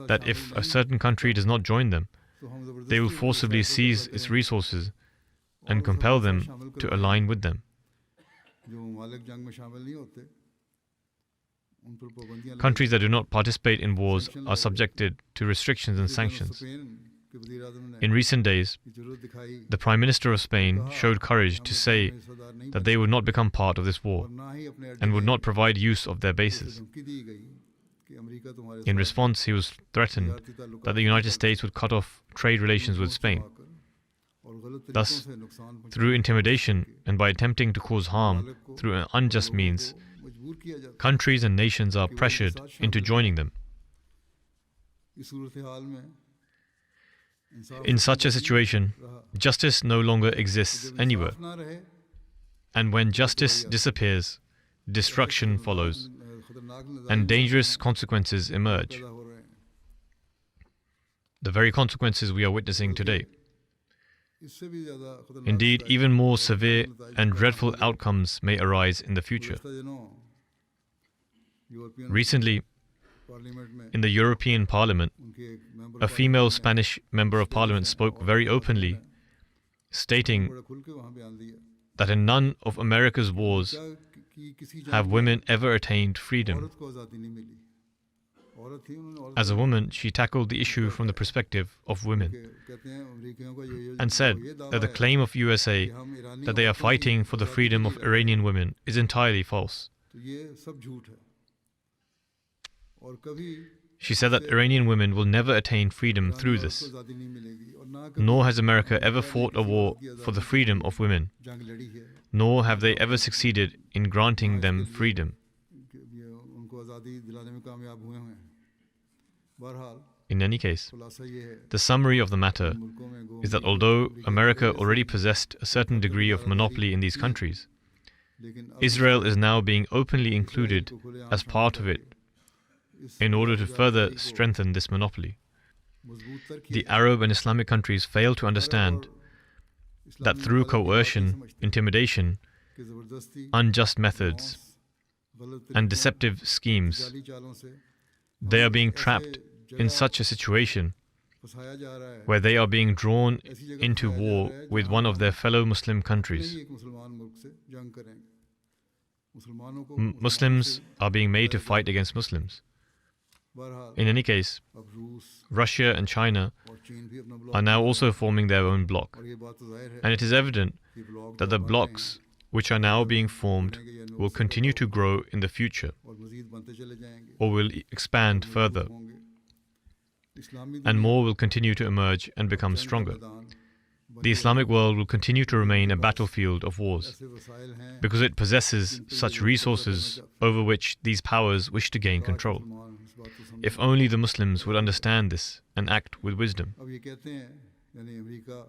[SPEAKER 2] that if a certain country does not join them, they will forcibly seize its resources and compel them to align with them. Countries that do not participate in wars are subjected to restrictions and sanctions. In recent days, the Prime Minister of Spain showed courage to say that they would not become part of this war and would not provide use of their bases. In response, he was threatened that the United States would cut off trade relations with Spain. Thus, through intimidation and by attempting to cause harm through unjust means, countries and nations are pressured into joining them.
[SPEAKER 1] इस सूरत हाल में इंसाफ
[SPEAKER 2] In such a situation, justice no longer exists
[SPEAKER 1] जब
[SPEAKER 2] anywhere.
[SPEAKER 1] इंसाफ ना रहे
[SPEAKER 2] And when justice disappears, destruction follows,
[SPEAKER 1] खतरनाक नज़ारे
[SPEAKER 2] and dangerous consequences emerge.
[SPEAKER 1] पैदा हो रहे हैं
[SPEAKER 2] The very consequences we are witnessing today.
[SPEAKER 1] इससे भी ज़्यादा खतरनाक
[SPEAKER 2] Indeed,
[SPEAKER 1] नतीजे
[SPEAKER 2] even more severe and dreadful outcomes may arise in the future.
[SPEAKER 1] गुज़श्ता दिनों यूरोपियन
[SPEAKER 2] Recently,
[SPEAKER 1] पार्लियामेंट में
[SPEAKER 2] in the European Parliament,
[SPEAKER 1] उनके एक member
[SPEAKER 2] a female Spanish member of parliament spoke very openly, stating
[SPEAKER 1] बड़ा खुल के वहाँ बयान दिया
[SPEAKER 2] that in none of America's wars
[SPEAKER 1] क्या कि किसी
[SPEAKER 2] have women ever attained freedom.
[SPEAKER 1] औरत को आज़ादी नहीं मिली औरत थी उन्होंने औरत
[SPEAKER 2] As a woman, she tackled the issue from the perspective of women
[SPEAKER 1] कहते हैं अमेरिकियों का ये
[SPEAKER 2] and said that the claim of USA
[SPEAKER 1] कि हम ईरानी
[SPEAKER 2] that they are
[SPEAKER 1] औरतों की
[SPEAKER 2] fighting for the freedom of Iranian women is entirely false.
[SPEAKER 1] तो ये सब झूठ है और कभी
[SPEAKER 2] She said that Iranian women will never attain freedom through
[SPEAKER 1] औरत को
[SPEAKER 2] this,
[SPEAKER 1] आज़ादी नहीं मिलेगी और ना कभी
[SPEAKER 2] nor has America ever fought a war for the freedom of women,
[SPEAKER 1] जंग लड़ी है
[SPEAKER 2] nor have they ever succeeded in granting them freedom.
[SPEAKER 1] कि ये उनको आज़ादी दिलाने में कामयाब हुए हैं बहरहाल
[SPEAKER 2] In any case,
[SPEAKER 1] खुलासा ये है
[SPEAKER 2] the summary of the matter
[SPEAKER 1] मुल्कों में गो
[SPEAKER 2] is that although America already possessed a certain degree of monopoly in these countries,
[SPEAKER 1] लेकिन अब
[SPEAKER 2] Israel is now being openly included as part of it
[SPEAKER 1] इस
[SPEAKER 2] in order to further strengthen this monopoly.
[SPEAKER 1] मजबूत तरकीब
[SPEAKER 2] The Arab and Islamic countries fail to understand that through coercion, intimidation,
[SPEAKER 1] कि ज़बरदस्ती
[SPEAKER 2] unjust methods,
[SPEAKER 1] गलत
[SPEAKER 2] and deceptive schemes,
[SPEAKER 1] जाली चालों से
[SPEAKER 2] they are being trapped in such a situation
[SPEAKER 1] फंसाया जा रहा है
[SPEAKER 2] where they are being drawn into war with one of their fellow Muslim countries.
[SPEAKER 1] नहीं एक मुसलमान मुल्क से जंग करेंगे मुसलमानों को
[SPEAKER 2] Muslims are being made to fight against Muslims.
[SPEAKER 1] बहरहाल
[SPEAKER 2] In any case,
[SPEAKER 1] अब रूस
[SPEAKER 2] Russia and China
[SPEAKER 1] और चीन भी अपना block
[SPEAKER 2] are now also forming their own bloc,
[SPEAKER 1] और ये बात तो जाहिर है
[SPEAKER 2] and it is evident
[SPEAKER 1] कि block
[SPEAKER 2] that the blocs which are now being formed will continue to grow in the future
[SPEAKER 1] और मजीद बनते चले जाएंगे
[SPEAKER 2] or will expand further,
[SPEAKER 1] होंगे इस्लामी
[SPEAKER 2] and more will continue to emerge and become stronger. The Islamic world will continue to remain a battlefield of wars
[SPEAKER 1] ऐसे वसाइल हैं
[SPEAKER 2] because it possesses such resources over which these powers wish to gain control.
[SPEAKER 1] मुसलमान इस बात को समझ
[SPEAKER 2] If only the Muslims would understand this and act with wisdom.
[SPEAKER 1] अब ये कहते हैं यानी America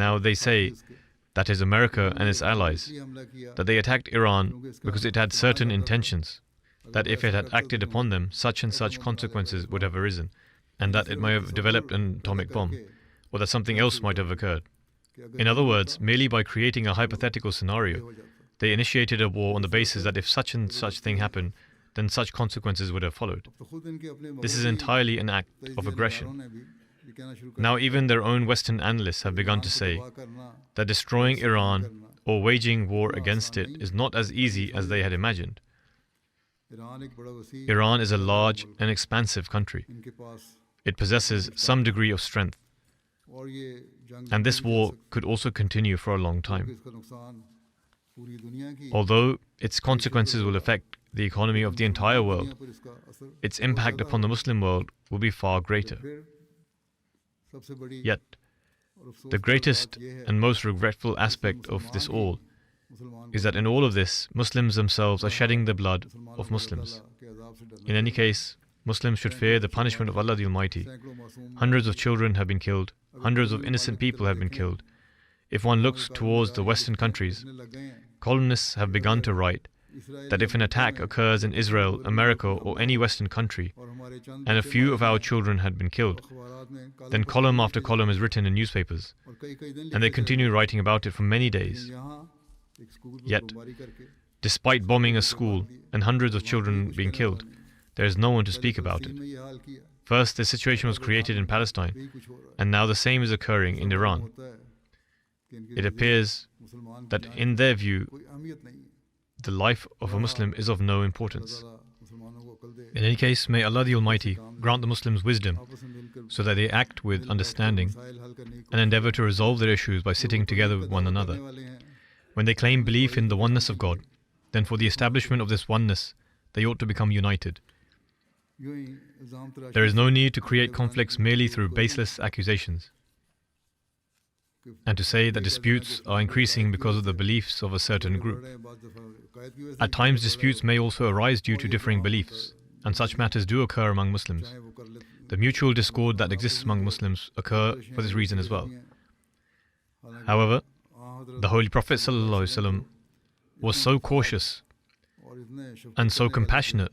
[SPEAKER 2] Now they say, that is America and its allies,
[SPEAKER 1] इसलिए हमला किया
[SPEAKER 2] that they attacked Iran because it had certain intentions, that if it had acted upon them, such and such consequences would have arisen, and that it might have developed an atomic bomb, or that something else might have occurred.
[SPEAKER 1] कि अगर
[SPEAKER 2] In other words, merely by creating a hypothetical scenario,
[SPEAKER 1] हो जाता
[SPEAKER 2] they initiated a war on the basis that if such and such thing happened, then such consequences would have followed.
[SPEAKER 1] तो खुद इनके अपने
[SPEAKER 2] This is entirely an act of
[SPEAKER 1] तजज़िया
[SPEAKER 2] aggression.
[SPEAKER 1] निगारों ने भी ये कहना शुरू कर
[SPEAKER 2] Now even their own Western analysts have begun to say
[SPEAKER 1] तबाह करना
[SPEAKER 2] that destroying Iran or waging war against it is not as easy as they had imagined.
[SPEAKER 1] Iran एक बड़ा वसी
[SPEAKER 2] Iran is a large and expansive country.
[SPEAKER 1] इनके पास
[SPEAKER 2] It possesses some degree of strength,
[SPEAKER 1] और ये जंग
[SPEAKER 2] and this war could also continue for a long time.
[SPEAKER 1] इसका नुकसान पूरी दुनिया की
[SPEAKER 2] Although its consequences will affect the economy of the entire world,
[SPEAKER 1] दुनिया पर इसका असर
[SPEAKER 2] its impact upon the Muslim world will be far greater.
[SPEAKER 1] फिर सबसे बड़ी
[SPEAKER 2] Yet,
[SPEAKER 1] और अफसोस
[SPEAKER 2] the
[SPEAKER 1] की
[SPEAKER 2] greatest
[SPEAKER 1] बात ये है
[SPEAKER 2] and most regretful aspect of this all
[SPEAKER 1] मुसलमान
[SPEAKER 2] is that in all of this, Muslims themselves are shedding the blood of Muslims.
[SPEAKER 1] के अजाब से डरना
[SPEAKER 2] In any case, Muslims should fear the punishment of Allah the Almighty.
[SPEAKER 1] सैकड़ों मासूम
[SPEAKER 2] Hundreds of children have been killed, hundreds of innocent people have been killed. If one looks towards the Western countries,
[SPEAKER 1] लग गए हैं
[SPEAKER 2] columnists have begun to write
[SPEAKER 1] Israel
[SPEAKER 2] that if an attack occurs in Israel, America, or any Western country,
[SPEAKER 1] और हमारे चंद
[SPEAKER 2] and a few of our children had been killed,
[SPEAKER 1] अखबारात में काले
[SPEAKER 2] then column after column is written in newspapers,
[SPEAKER 1] और कई दिन
[SPEAKER 2] and they
[SPEAKER 1] लिखे
[SPEAKER 2] continue writing about it for many
[SPEAKER 1] गए।
[SPEAKER 2] days.
[SPEAKER 1] यहाँ एक स्कूल पर
[SPEAKER 2] Yet,
[SPEAKER 1] बमबारी करके
[SPEAKER 2] Despite bombing a school and hundreds of children being killed, there is no one to speak about
[SPEAKER 1] फलस्तीन
[SPEAKER 2] it.
[SPEAKER 1] में ये हाल किया
[SPEAKER 2] First, the situation was created in Palestine,
[SPEAKER 1] यही कुछ हो रहा है
[SPEAKER 2] and now the same is occurring in Iran.
[SPEAKER 1] होता है कि इनके
[SPEAKER 2] It appears
[SPEAKER 1] मुसलमान
[SPEAKER 2] that
[SPEAKER 1] की
[SPEAKER 2] in their view,
[SPEAKER 1] कोई अहमियत नहीं है
[SPEAKER 2] the life of a Muslim is of no importance.
[SPEAKER 1] अल्लाह मुसलमानों को अकल दे
[SPEAKER 2] In any case, may Allah the Almighty grant the Muslims wisdom
[SPEAKER 1] आपस में मिलकर
[SPEAKER 2] so that they act with understanding
[SPEAKER 1] मसाइल हल करने की
[SPEAKER 2] and endeavor to resolve their issues by sitting together with one another.
[SPEAKER 1] करने वाले हैं
[SPEAKER 2] When they claim belief in the oneness of God, then for the establishment of this oneness, they ought to become united.
[SPEAKER 1] यूं ही इल्जाम तराशी
[SPEAKER 2] There is no need to create conflicts merely through baseless accusations, and to say that disputes are increasing because of the beliefs of a certain group.
[SPEAKER 1] बढ़ रहे हैं, बाज़ दफ़ा कायद की वजह से
[SPEAKER 2] At times, disputes may also arise due to differing beliefs, and such matters do occur among Muslims.
[SPEAKER 1] चाहे वो कर ले
[SPEAKER 2] the mutual discord that exists among Muslims occur for this reason as well. However, the Holy Prophet ﷺ was so cautious and so compassionate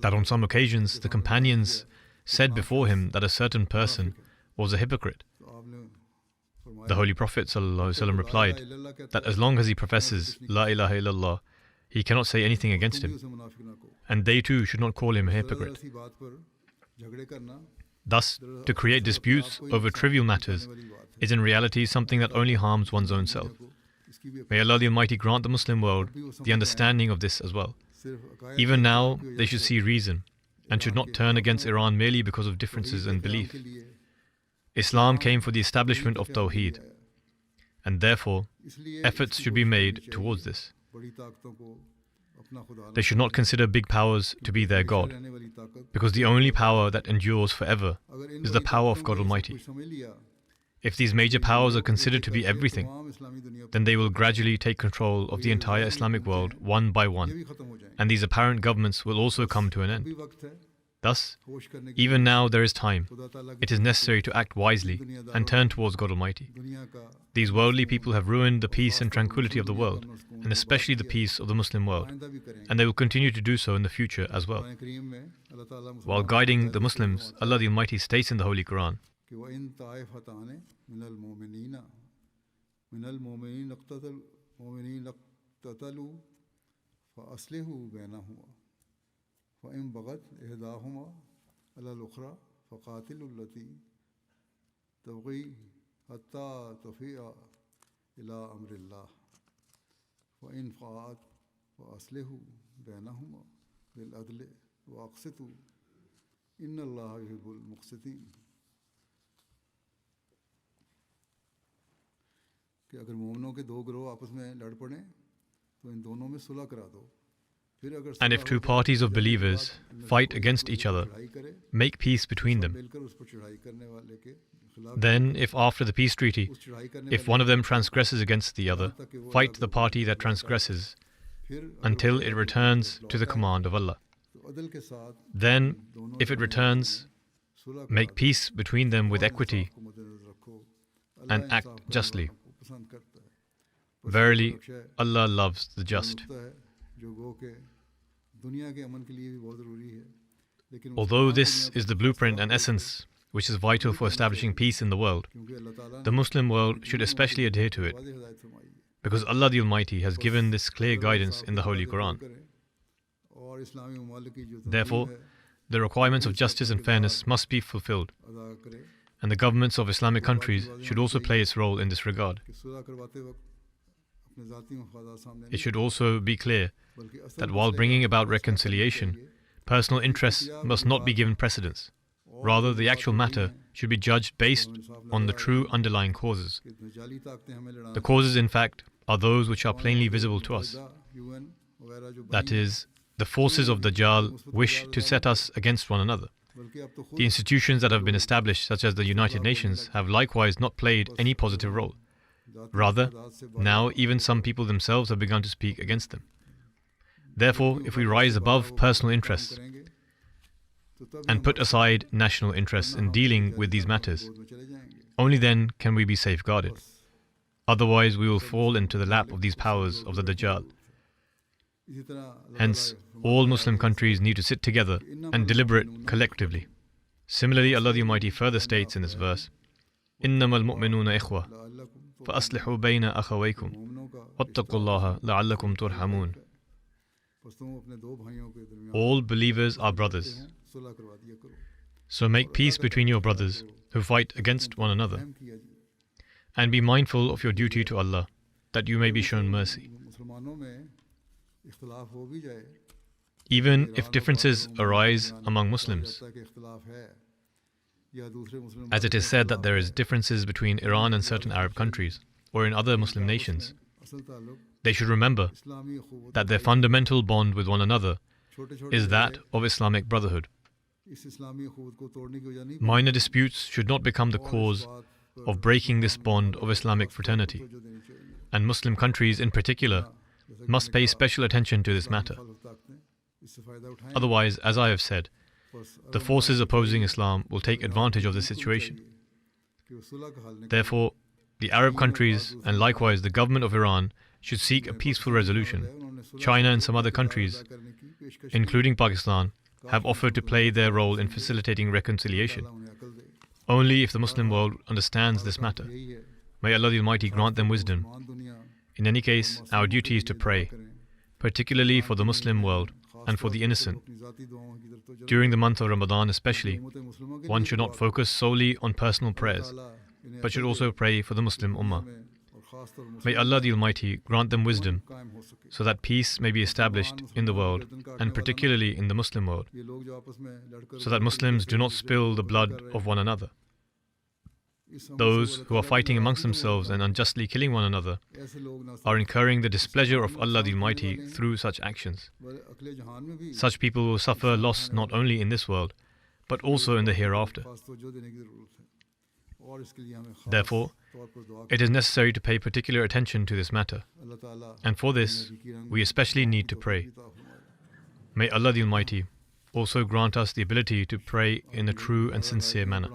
[SPEAKER 2] that on some occasions the companions said before him that a certain person was a hypocrite. The Holy Prophet ﷺ replied that as long as he professes La ilaha illallah, he cannot say anything against him, and they too should not call him a hypocrite. Thus, to create disputes over trivial matters is in reality something that only harms one's own self. May Allah the Almighty grant the Muslim world the understanding of this as well. Even now, they should see reason and should not turn against Iran merely because of differences in belief. Islam came for the establishment of Tawheed, and therefore, efforts should be made towards this. They should not consider big powers to be their God, because the only power that endures forever is the power of God Almighty. If these major powers are considered to be everything, then they will gradually take control of the entire Islamic world one by one, and these apparent governments will also come to an end. Thus, even now there is time. It is necessary to act wisely and turn towards God Almighty. These worldly people have ruined the peace and tranquility of the world, and especially the peace of the Muslim world, and they will continue to do so in the future as well. While guiding the Muslims, Allah the Almighty states in the Holy Quran,
[SPEAKER 1] وإن بغت إحداهما على الأخرى فقاتلوا التي تبغي حتى تفيء إلى أمر الله وإن فاءت فأصلحوا بينهما بالعدل وأقسطوا إن الله يحب المقسطين. कि अगर मोमिनों के दो गिरोह आपस में लड़ पड़े तो इन दोनों में सुलह करा दो.
[SPEAKER 2] and if two parties of believers fight against each other, make peace between them. Then, if after the peace treaty, if one of them transgresses against the other, fight the party that transgresses until it returns to the command of Allah. Then, if it returns, make peace between them with equity and act justly. Verily, Allah loves the just. Although this is the blueprint and essence which is vital for establishing peace in the world, the Muslim world should especially adhere to it, because Allah the Almighty has given this clear guidance in the Holy Quran. Therefore, the requirements of justice and fairness must be fulfilled, and the governments of Islamic countries should also play its role in this regard. It should also be clear that while bringing about reconciliation, personal interests must not be given precedence. Rather, the actual matter should be judged based on the true underlying causes. The causes, in fact, are those which are plainly visible to us. That is, the forces of Dajjal wish to set us against one another. The institutions that have been established, such as the United Nations, have likewise not played any positive role. Rather, now even some people themselves have begun to speak against them. Therefore, if we rise above personal interests and put aside national interests in dealing with these matters, only then can we be safeguarded. Otherwise, we will fall into the lap of these powers of the Dajjal. Hence, all Muslim countries need to sit together and deliberate collectively. Similarly, Allah the Almighty further states in this verse, إِنَّمَا الْمُؤْمِنُونَ إِخْوَةٌ فَأَصْلِحُوا بَيْنَ أَخَوَيْكُمْ وَاتَّقُوا اللَّهَ لَعَلَّكُمْ تُرْحَمُونَ. All believers are brothers. So make peace between your brothers who fight against one another, and be mindful of your duty to Allah, that you may be shown mercy. Even if differences arise among Muslims, as it is said that there is differences between Iran and certain Arab countries, or in other Muslim nations, they should remember that their fundamental bond with one another is that of Islamic brotherhood. Minor disputes should not become the cause of breaking this bond of Islamic fraternity, and Muslim countries in particular must pay special attention to this matter. Otherwise, as I have said, the forces opposing Islam will take advantage of this situation. Therefore, the Arab countries and likewise the government of Iran should seek a peaceful resolution. China and some other countries, including Pakistan, have offered to play their role in facilitating reconciliation. Only if the Muslim world understands this matter. May Allah the Almighty grant them wisdom. In any case, our duty is to pray, particularly for the Muslim world and for the innocent. During the month of Ramadan especially, one should not focus solely on personal prayers, but should also pray for the Muslim Ummah. May Allah the Almighty grant them wisdom, so that peace may be established in the world, and particularly in the Muslim world, so that Muslims do not spill the blood of one another. Those who are fighting amongst themselves and unjustly killing one another are incurring the displeasure of Allah the Almighty through such actions. Such people will suffer loss not only in this world, but also in the hereafter. Therefore, it is necessary to pay particular attention to this matter, and for this, we especially need to pray. May Allah the Almighty also grant us the ability to pray in a true and sincere manner.